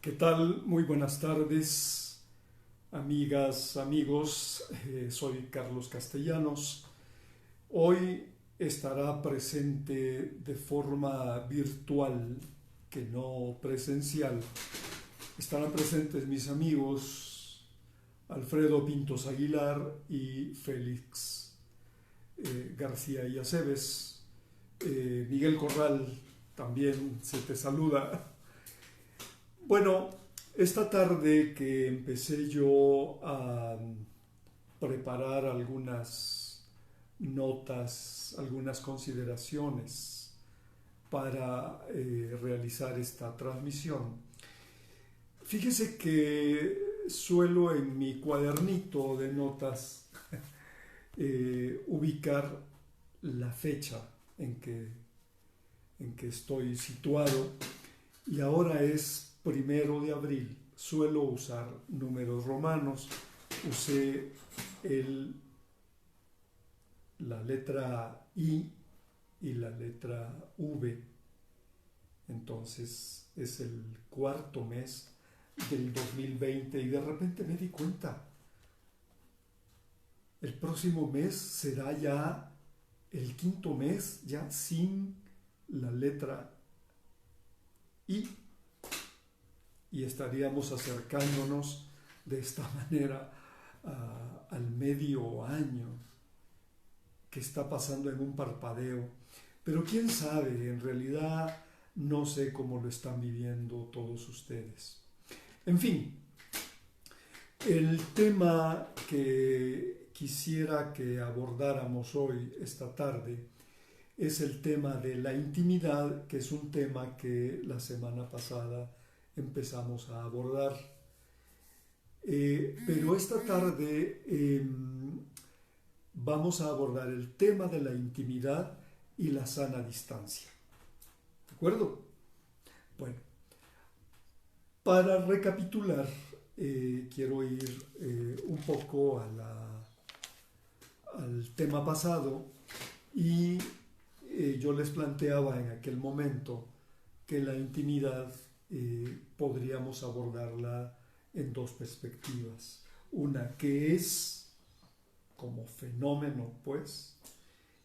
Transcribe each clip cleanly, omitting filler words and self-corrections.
¿Qué tal? Muy buenas tardes, amigas, amigos. Soy Carlos Castellanos. Hoy estará presente de forma virtual, que no presencial. Estarán presentes mis amigos Alfredo Pintos Aguilar y Félix García y Aceves. Miguel Corral también se te saluda. Bueno, esta tarde que empecé yo a preparar algunas notas, algunas consideraciones para realizar esta transmisión, fíjese que suelo en mi cuadernito de notas ubicar la fecha en que estoy situado, y ahora es 1 de abril. Suelo usar números romanos. Usé la letra I y la letra V. Entonces es el cuarto mes del 2020 y de repente me di cuenta, el próximo mes será ya el quinto mes ya sin la letra I, y estaríamos acercándonos de esta manera al medio año, que está pasando en un parpadeo. Pero quién sabe, en realidad no sé cómo lo están viviendo todos ustedes. En fin, el tema que quisiera que abordáramos hoy, esta tarde, es el tema de la intimidad, que es un tema que la semana pasada empezamos a abordar. Pero esta tarde vamos a abordar el tema de la intimidad y la sana distancia. ¿De acuerdo? Bueno, para recapitular, quiero ir un poco al tema pasado, y yo les planteaba en aquel momento que la intimidad podríamos abordarla en dos perspectivas. Una que es como fenómeno, pues,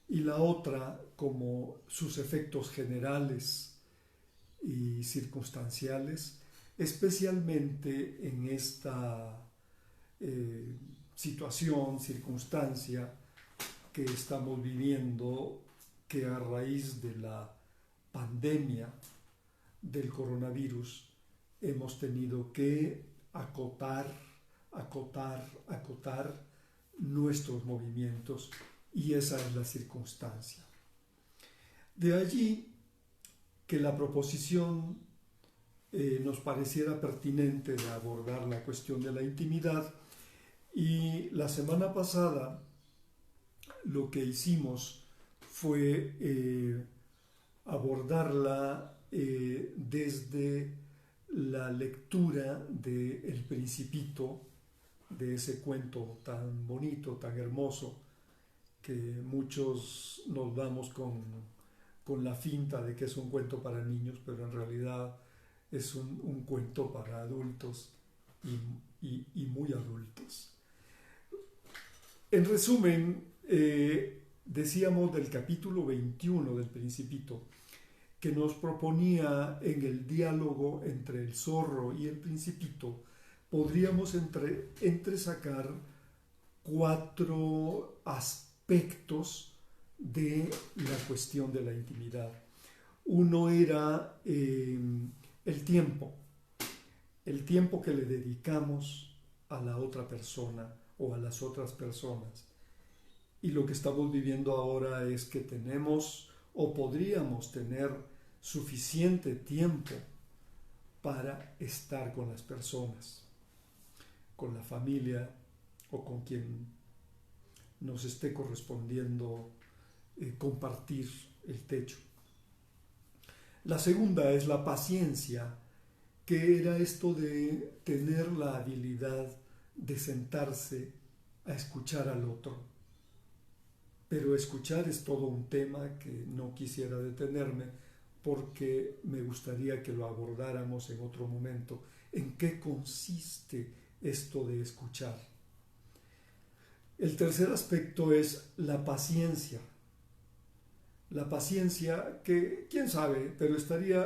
y la otra como sus efectos generales y circunstanciales, especialmente en esta situación, circunstancia que estamos viviendo, que a raíz de la pandemia del coronavirus hemos tenido que acotar nuestros movimientos, y esa es la circunstancia. De allí que la proposición nos pareciera pertinente de abordar la cuestión de la intimidad, y la semana pasada lo que hicimos fue abordarla desde la lectura de El Principito, de ese cuento tan bonito, tan hermoso, que muchos nos vamos con la finta de que es un cuento para niños, pero en realidad es un cuento para adultos y muy adultos. En resumen, decíamos del capítulo 21 del Principito, que nos proponía en el diálogo entre el zorro y el Principito, podríamos entresacar 4 aspectos de la cuestión de la intimidad. Uno era el tiempo que le dedicamos a la otra persona o a las otras personas. Y lo que estamos viviendo ahora es que tenemos o podríamos tener suficiente tiempo para estar con las personas, con la familia o con quien nos esté correspondiendo compartir el techo. La segunda es la paciencia, que era esto de tener la habilidad de sentarse a escuchar al otro. Pero escuchar es todo un tema que no quisiera detenerme, porque me gustaría que lo abordáramos en otro momento. ¿En qué consiste esto de escuchar? El tercer aspecto es la paciencia. La paciencia que, quién sabe, pero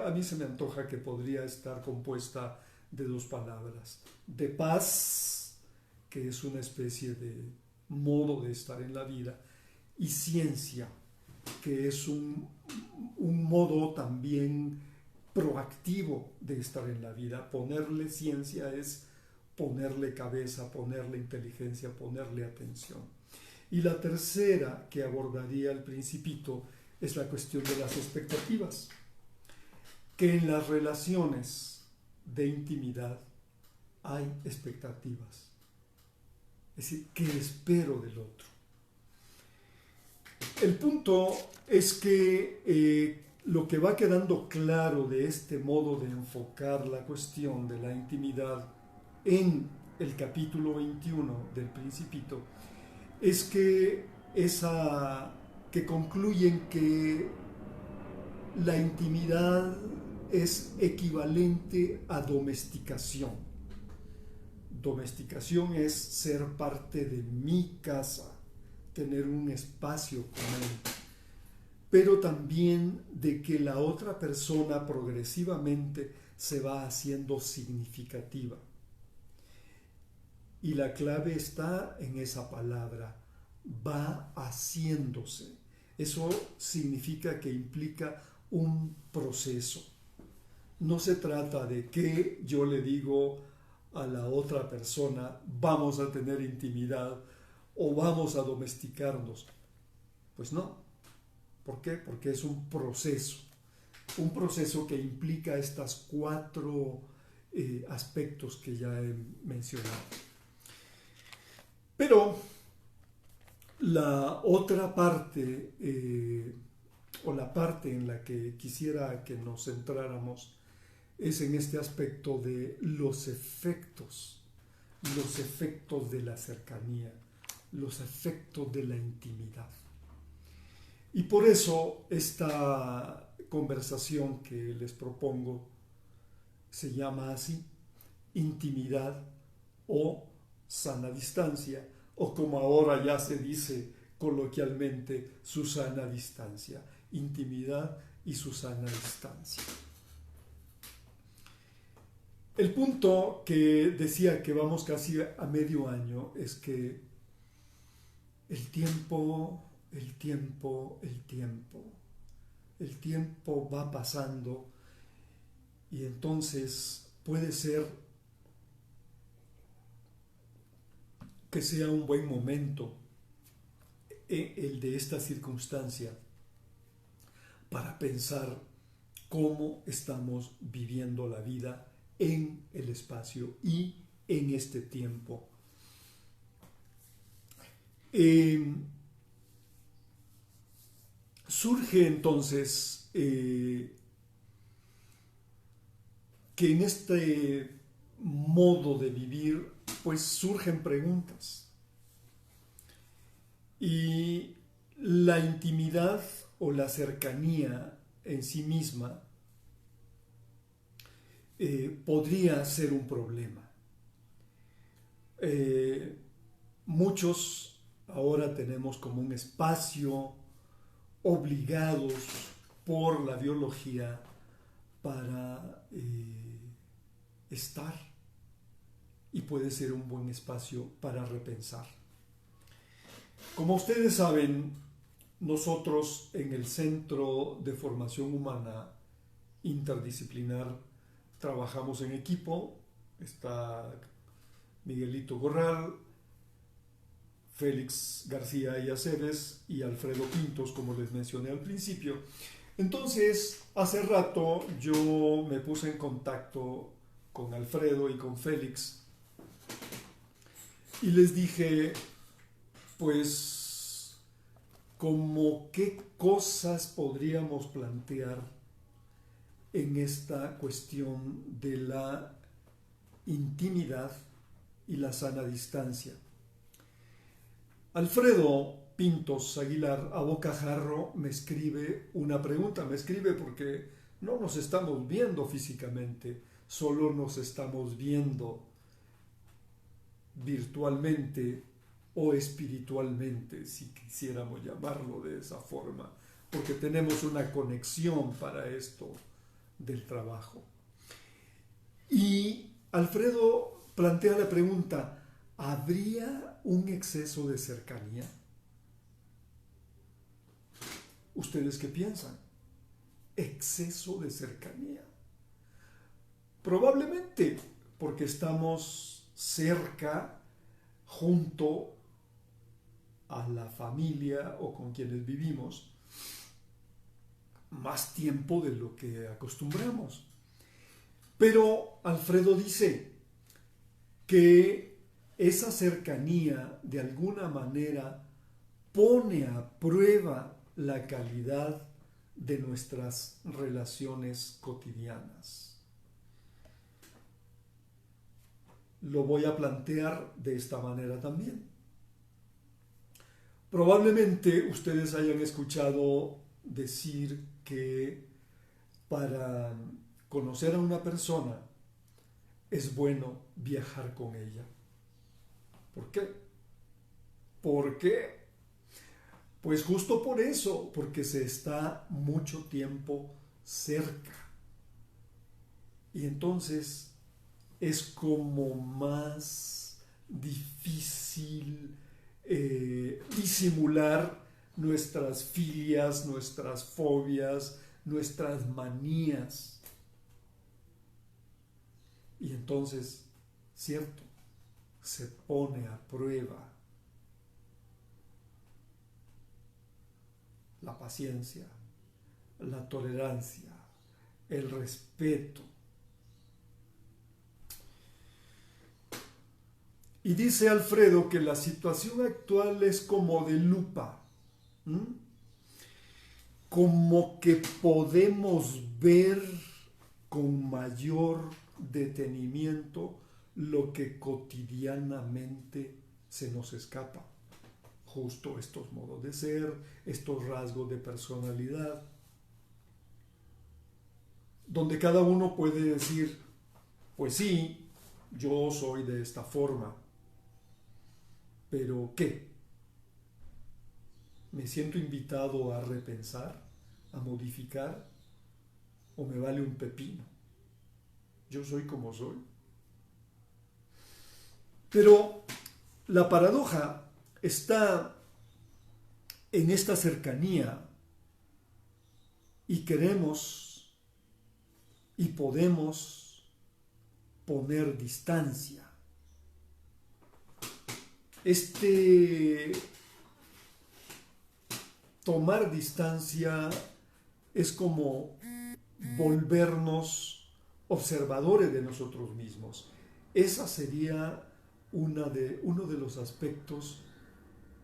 a mí se me antoja que podría estar compuesta de dos palabras. De paz, que es una especie de modo de estar en la vida, y ciencia, que es un modo también proactivo de estar en la vida. Ponerle ciencia es ponerle cabeza, ponerle inteligencia, ponerle atención. Y la tercera que abordaría el Principito es la cuestión de las expectativas, que en las relaciones de intimidad hay expectativas. Es decir, ¿qué espero del otro? El punto es que lo que va quedando claro de este modo de enfocar la cuestión de la intimidad en el capítulo 21 del Principito es que concluyen que la intimidad es equivalente a domesticación. Domesticación es ser parte de mi casa, tener un espacio con él, pero también de que la otra persona progresivamente se va haciendo significativa. Y la clave está en esa palabra, va haciéndose. Eso significa que implica un proceso. No se trata de que yo le digo a la otra persona, vamos a tener intimidad o vamos a domesticarnos. Pues no. ¿Por qué? Porque es un proceso que implica estos cuatro aspectos que ya he mencionado. Pero la otra parte, o la parte en la que quisiera que nos centráramos, es en este aspecto de los efectos de la cercanía, los efectos de la intimidad. Y por eso esta conversación que les propongo se llama así, intimidad o sana distancia, o como ahora ya se dice coloquialmente, Susana distancia, intimidad y Susana distancia. El punto que decía que vamos casi a medio año es que el tiempo va pasando y entonces puede ser que sea un buen momento el de esta circunstancia para pensar cómo estamos viviendo la vida en el espacio y en este tiempo. Surge entonces que en este modo de vivir pues surgen preguntas y la intimidad o la cercanía en sí misma podría ser un problema. Muchos ahora tenemos como un espacio obligados por la biología para estar, y puede ser un buen espacio para repensar. Como ustedes saben, nosotros en el Centro de Formación Humana Interdisciplinar trabajamos en equipo. Está Miguelito Gorral, Félix García y Aceves y Alfredo Pintos, como les mencioné al principio. Entonces, hace rato yo me puse en contacto con Alfredo y con Félix y les dije, pues, como qué cosas podríamos plantear en esta cuestión de la intimidad y la sana distancia. Alfredo Pintos Aguilar, a bocajarro, me escribe una pregunta. Me escribe porque No nos estamos viendo físicamente, solo nos estamos viendo virtualmente o espiritualmente, si quisiéramos llamarlo de esa forma, porque tenemos una conexión para esto del trabajo. Y Alfredo plantea la pregunta, ¿habría un exceso de cercanía? ¿Ustedes qué piensan? Exceso de cercanía. Probablemente porque estamos cerca, junto a la familia o con quienes vivimos, más tiempo de lo que acostumbramos. Pero Alfredo dice que esa cercanía de alguna manera pone a prueba la calidad de nuestras relaciones cotidianas. Lo voy a plantear de esta manera también. Probablemente ustedes hayan escuchado decir que para conocer a una persona es bueno viajar con ella. ¿Por qué? ¿Por qué? Pues justo por eso, porque se está mucho tiempo cerca. Y entonces es como más difícil disimular nuestras filias, nuestras fobias, nuestras manías. Y entonces, cierto, se pone a prueba la paciencia, la tolerancia, el respeto. Y dice Alfredo que la situación actual es como de lupa, como que podemos ver con mayor detenimiento lo que cotidianamente se nos escapa. Justo estos modos de ser, estos rasgos de personalidad, donde cada uno puede decir, pues sí, yo soy de esta forma, pero ¿qué? ¿Me siento invitado a repensar, a modificar, o me vale un pepino? Yo soy como soy. Pero la paradoja está en esta cercanía y queremos y podemos poner distancia. Tomar distancia es como volvernos observadores de nosotros mismos. Esa sería uno de los aspectos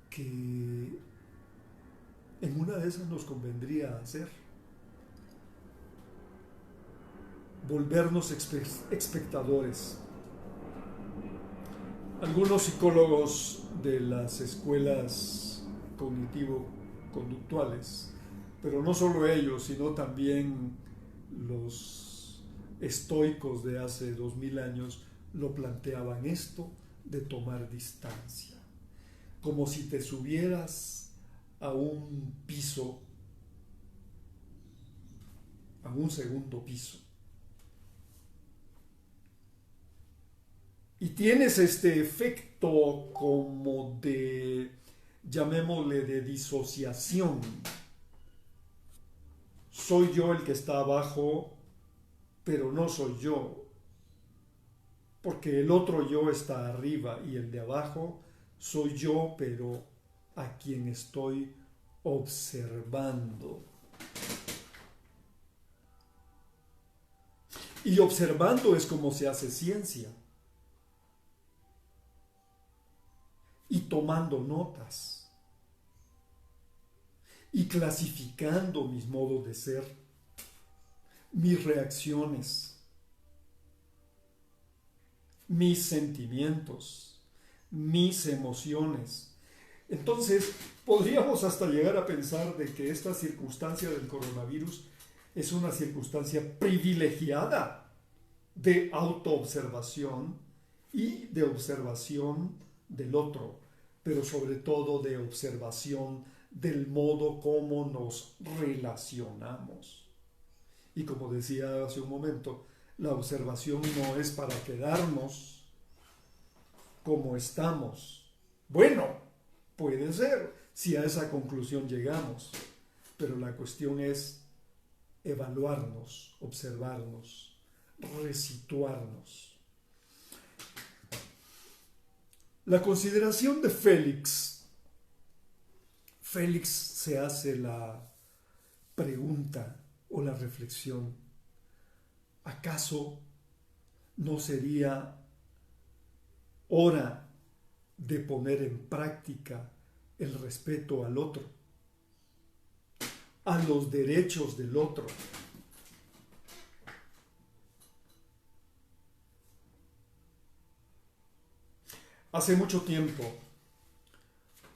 que en una de esas nos convendría hacer. Volvernos espectadores. Algunos psicólogos de las escuelas cognitivo-conductuales, pero no solo ellos, sino también los estoicos de hace 2000 años, lo planteaban esto de tomar distancia, como si te subieras a un piso, a un segundo piso, y tienes este efecto como de, llamémosle, de disociación. Soy yo el que está abajo, pero no soy yo, porque el otro yo está arriba y el de abajo soy yo, pero a quien estoy observando. Y observando es como se hace ciencia. Y tomando notas. Y clasificando mis modos de ser, mis reacciones, mis sentimientos, mis emociones. Entonces, podríamos hasta llegar a pensar de que esta circunstancia del coronavirus es una circunstancia privilegiada de autoobservación y de observación del otro, pero sobre todo de observación del modo como nos relacionamos. Y como decía hace un momento, la observación no es para quedarnos como estamos. Bueno, puede ser, si a esa conclusión llegamos, pero la cuestión es evaluarnos, observarnos, resituarnos. La consideración de Félix se hace la pregunta o la reflexión: ¿acaso no sería hora de poner en práctica el respeto al otro, a los derechos del otro? Hace mucho tiempo,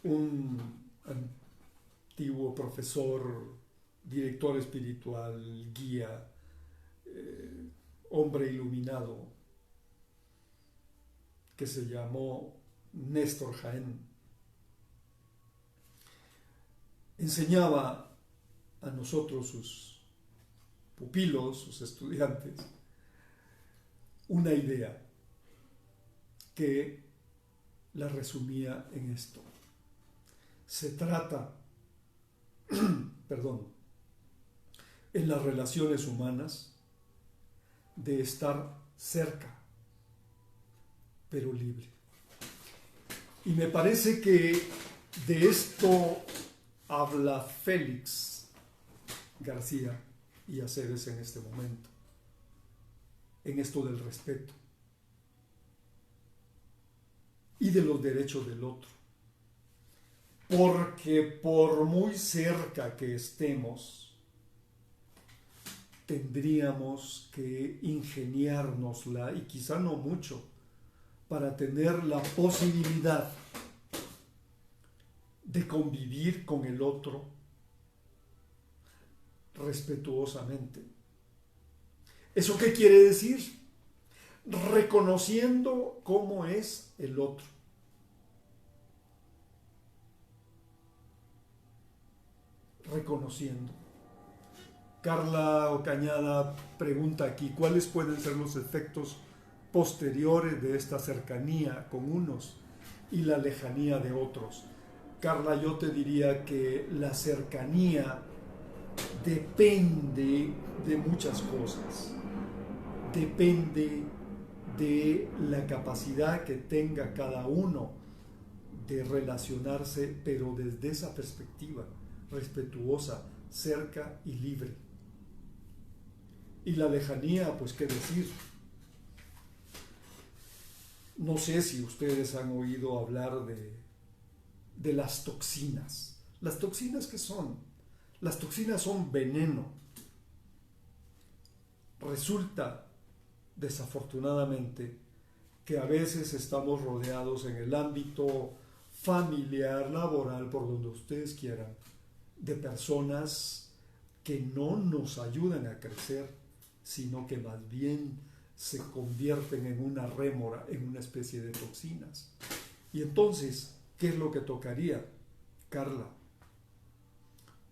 un antiguo profesor, director espiritual, guía, hombre iluminado, que se llamó Néstor Jaén, enseñaba a nosotros, sus pupilos, sus estudiantes, una idea que la resumía en esto. Se trata, en las relaciones humanas, de estar cerca, pero libre. Y me parece que de esto habla Félix García y Aceves en este momento, en esto del respeto y de los derechos del otro. Porque por muy cerca que estemos, tendríamos que ingeniárnosla, y quizá no mucho, para tener la posibilidad de convivir con el otro respetuosamente. ¿Eso qué quiere decir? Reconociendo cómo es el otro. Reconociendo. Carla Ocañada pregunta aquí: ¿cuáles pueden ser los efectos posteriores de esta cercanía con unos y la lejanía de otros? Carla, yo te diría que la cercanía depende de muchas cosas. Depende de la capacidad que tenga cada uno de relacionarse, pero desde esa perspectiva respetuosa, cerca y libre. Y la lejanía, pues qué decir. No sé si ustedes han oído hablar de las toxinas. ¿Las toxinas qué son? Las toxinas son veneno. Resulta, desafortunadamente, que a veces estamos rodeados en el ámbito familiar, laboral, por donde ustedes quieran, de personas que no nos ayudan a crecer, sino que más bien se convierten en una rémora, en una especie de toxinas. Y entonces, ¿qué es lo que tocaría, Carla?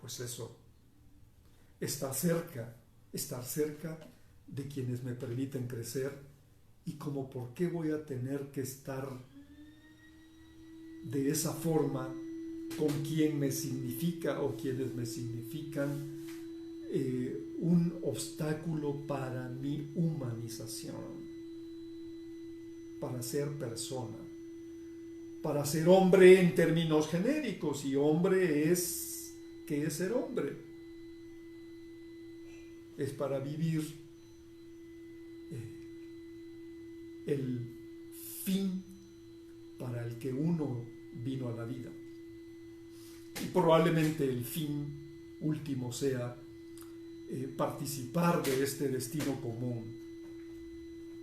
Pues eso, estar cerca de quienes me permiten crecer, y como por qué voy a tener que estar de esa forma con quien me significa o quienes me significan un obstáculo para mi humanización, para ser persona, para ser hombre en términos genéricos. Y hombre es, ¿qué es ser hombre? Es para vivir el fin para el que uno vino a la vida. Y probablemente el fin último sea participar de este destino común.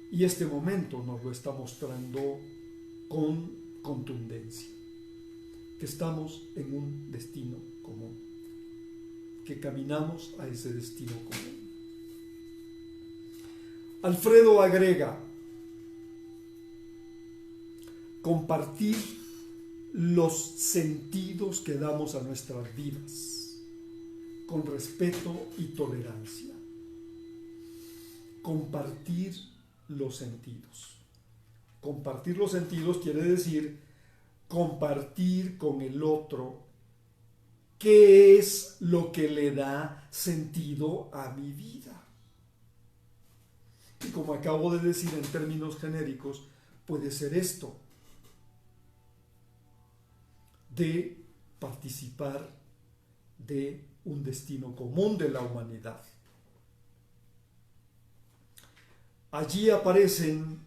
Y este momento nos lo está mostrando con contundencia, que estamos en un destino común, que caminamos a ese destino común. Alfredo agrega, compartir los sentidos que damos a nuestras vidas con respeto y tolerancia. Compartir los sentidos. Compartir los sentidos quiere decir compartir con el otro qué es lo que le da sentido a mi vida. Y como acabo de decir en términos genéricos, puede ser esto, de participar de un destino común de la humanidad. Allí aparecen,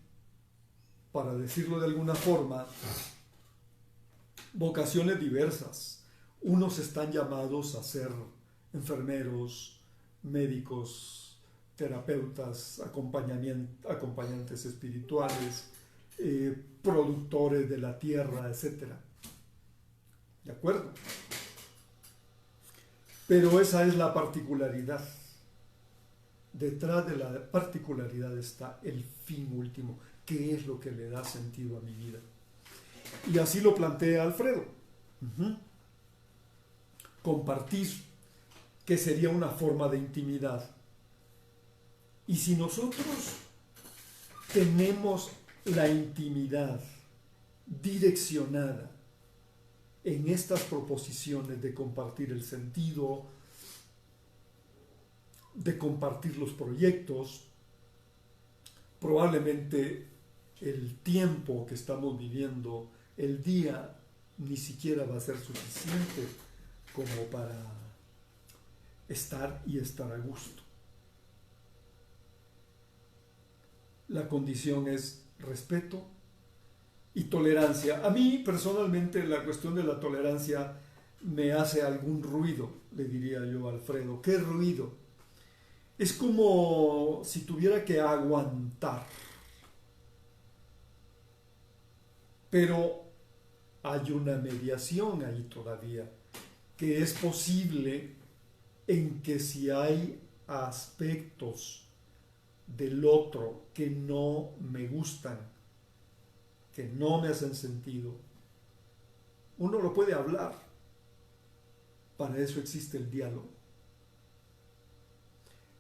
para decirlo de alguna forma, vocaciones diversas. Unos están llamados a ser enfermeros, médicos, terapeutas, acompañantes espirituales, productores de la tierra, etc. ¿De acuerdo? Pero esa es la particularidad. Detrás de la particularidad está el fin último. ¿Qué es lo que le da sentido a mi vida? Y así lo plantea Alfredo. Compartir, que sería una forma de intimidad. Y si nosotros tenemos la intimidad direccionada en estas proposiciones de compartir el sentido, de compartir los proyectos, probablemente el tiempo que estamos viviendo, el día, ni siquiera va a ser suficiente como para estar y estar a gusto. La condición es respeto y tolerancia. A mí personalmente la cuestión de la tolerancia me hace algún ruido, le diría yo a Alfredo. ¿Qué ruido? Es como si tuviera que aguantar. Pero hay una mediación ahí todavía, que es posible en que si hay aspectos del otro que no me gustan, que no me hacen sentido, uno lo puede hablar. Para eso existe el diálogo.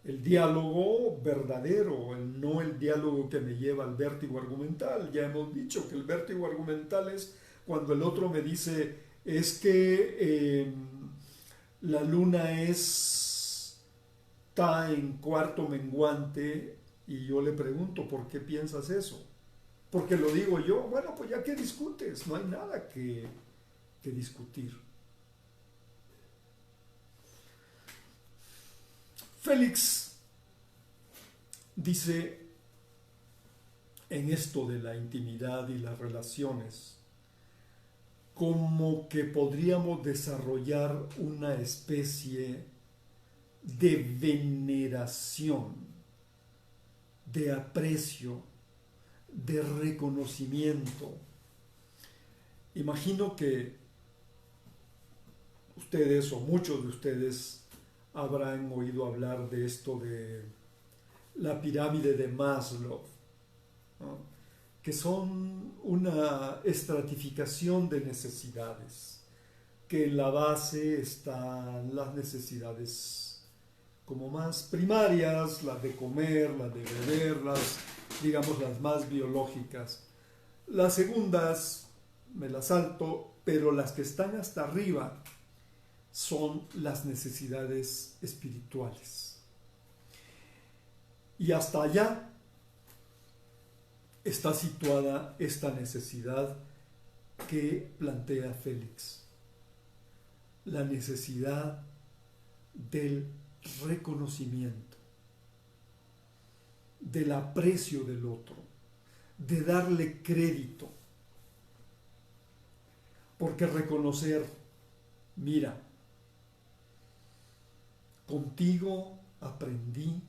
El diálogo verdadero, no el diálogo que me lleva al vértigo argumental. Ya hemos dicho que el vértigo argumental es cuando el otro me dice, es que la luna está en cuarto menguante, y yo le pregunto, ¿por qué piensas eso? Porque lo digo yo. Bueno, pues ya que discutes, no hay nada que discutir. Félix dice en esto de la intimidad y las relaciones, como que podríamos desarrollar una especie de veneración, de aprecio, de reconocimiento. Imagino que ustedes o muchos de ustedes habrán oído hablar de esto de la pirámide de Maslow, ¿no? Que son una estratificación de necesidades, que en la base están las necesidades como más primarias, las de comer, las de beber, digamos las más biológicas. Las segundas me las salto, pero las que están hasta arriba son las necesidades espirituales. Y hasta allá está situada esta necesidad que plantea Félix, la necesidad del reconocimiento, del aprecio del otro, de darle crédito, porque reconocer, mira, contigo aprendí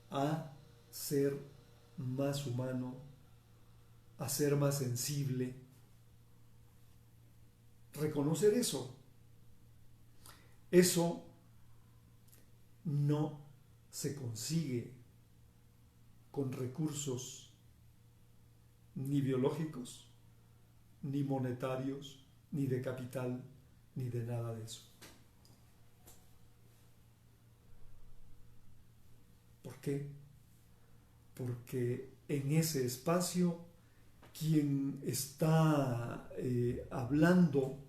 a ser más humano, a ser más sensible. Reconocer eso no se consigue con recursos ni biológicos, ni monetarios, ni de capital, ni de nada de eso. ¿Por qué? Porque en ese espacio quien está hablando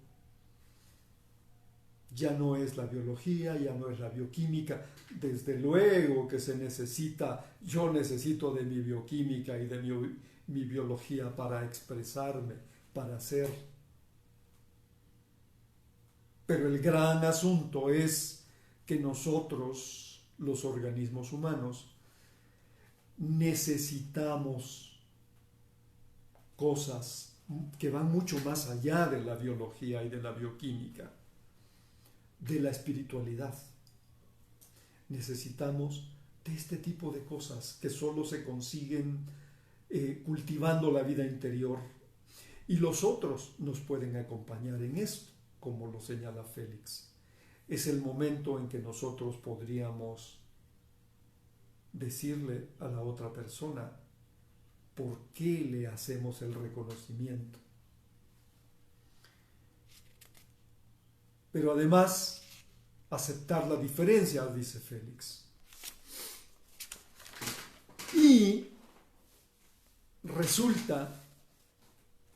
ya no es la biología, ya no es la bioquímica. Desde luego que se necesita, yo necesito de mi bioquímica y de mi biología para expresarme, para ser. Pero el gran asunto es que nosotros, los organismos humanos, necesitamos cosas que van mucho más allá de la biología y de la bioquímica, de la espiritualidad. Necesitamos de este tipo de cosas que solo se consiguen cultivando la vida interior, y los otros nos pueden acompañar en esto, como lo señala Félix. Es el momento en que nosotros podríamos decirle a la otra persona por qué le hacemos el reconocimiento. Pero además, aceptar la diferencia, dice Félix. Y resulta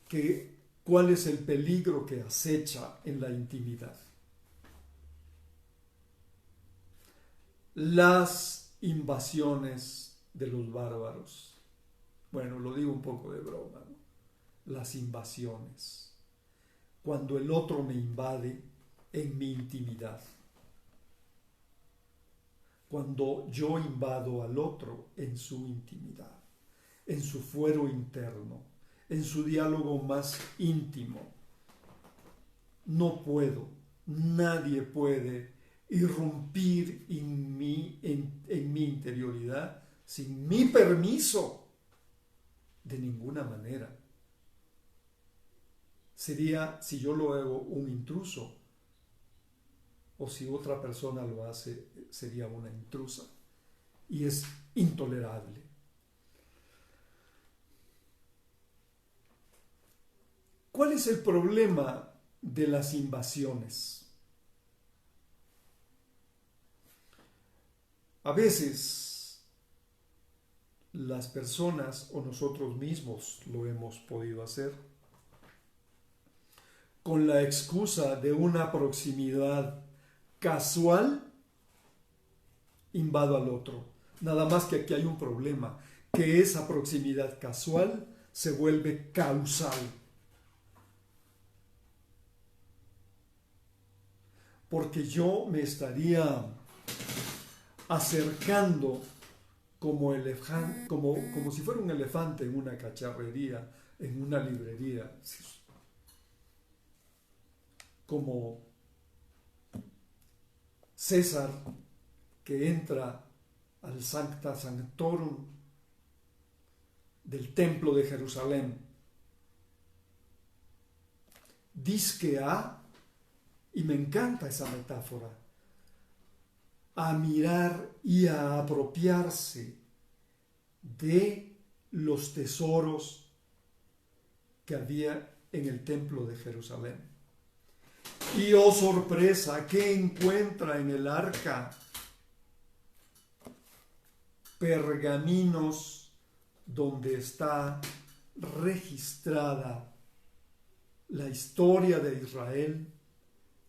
que ¿cuál es el peligro que acecha en la intimidad? Las invasiones de los bárbaros. Bueno, lo digo un poco de broma, ¿no? Las invasiones. Cuando el otro me invade en mi intimidad. Cuando yo invado al otro en su intimidad, en su fuero interno, en su diálogo más íntimo. No puedo, nadie puede irrumpir en mi interioridad sin mi permiso, de ninguna manera. Sería, si yo lo hago, un intruso, o si otra persona lo hace, sería una intrusa, y es intolerable. ¿Cuál es el problema de las invasiones? A veces las personas o nosotros mismos lo hemos podido hacer con la excusa de una proximidad casual, invado al otro. Nada más que aquí hay un problema, que esa proximidad casual se vuelve causal. Porque yo me estaría acercando como si fuera un elefante en una cacharrería, en una librería, como César que entra al Sancta Sanctorum del Templo de Jerusalén, disque a, y me encanta esa metáfora, a mirar y a apropiarse de los tesoros que había en el Templo de Jerusalén. Y oh sorpresa, ¿qué encuentra en el arca? Pergaminos donde está registrada la historia de Israel,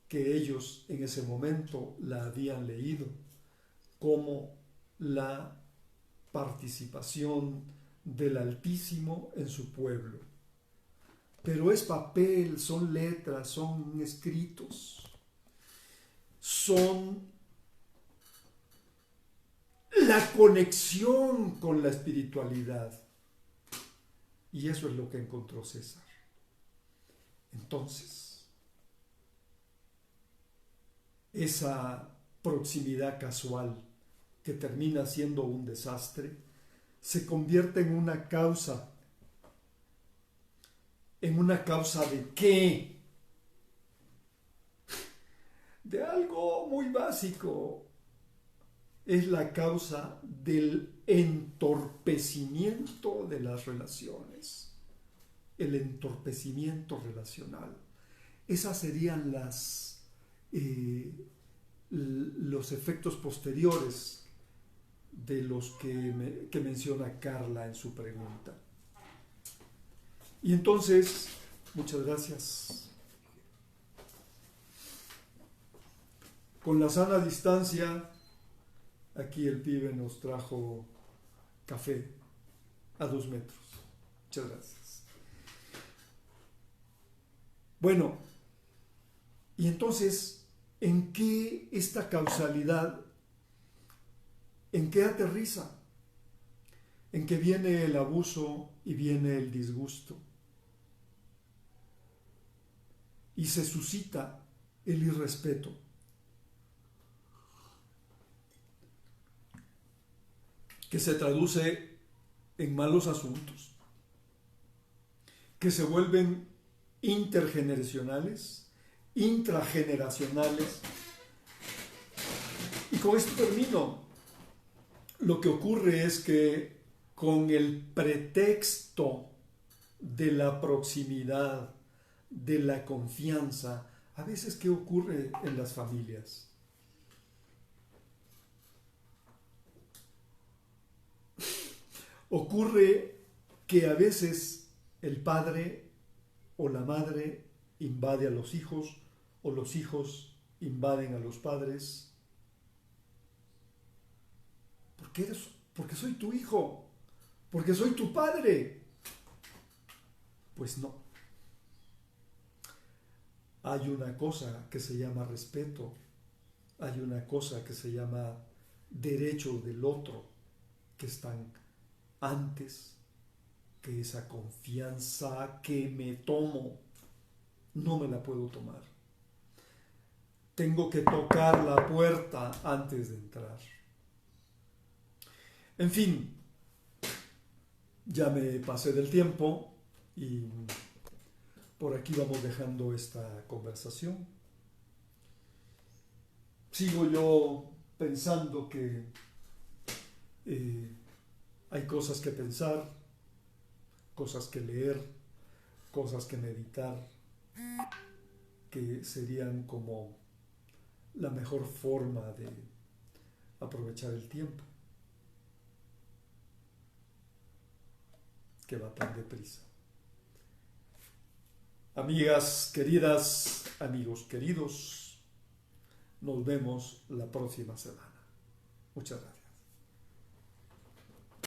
que ellos en ese momento la habían leído, como la participación del Altísimo en su pueblo. Pero es papel, son letras, son escritos, son la conexión con la espiritualidad. Y eso es lo que encontró César. Entonces, esa proximidad casual que termina siendo un desastre, se convierte en una causa. ¿En una causa de qué? De algo muy básico. es la causa del entorpecimiento de las relaciones, el entorpecimiento relacional. Esas serían los efectos posteriores de los que menciona Carla en su pregunta. Y entonces, muchas gracias. Con la sana distancia, aquí el pibe nos trajo café a 2 metros. Muchas gracias. Bueno, y entonces, ¿en qué esta causalidad, en qué aterriza? En que viene el abuso y viene el disgusto. Y se suscita el irrespeto. Que se traduce en malos asuntos, que se vuelven intergeneracionales, intrageneracionales. Y con esto termino. Lo que ocurre es que con el pretexto de la proximidad, de la confianza, a veces, ¿qué ocurre en las familias? Ocurre que a veces el padre o la madre invade a los hijos o los hijos invaden a los padres. Porque soy tu hijo, porque soy tu padre. Pues no. Hay una cosa que se llama respeto, hay una cosa que se llama derecho del otro, que están antes que esa confianza que me tomo. No me la puedo tomar. Tengo que tocar la puerta antes de entrar. En fin, ya me pasé del tiempo y por aquí vamos dejando esta conversación. Sigo yo pensando que hay cosas que pensar, cosas que leer, cosas que meditar, que serían como la mejor forma de aprovechar el tiempo, que va tan deprisa. Amigas queridas, amigos queridos, nos vemos la próxima semana. Muchas gracias.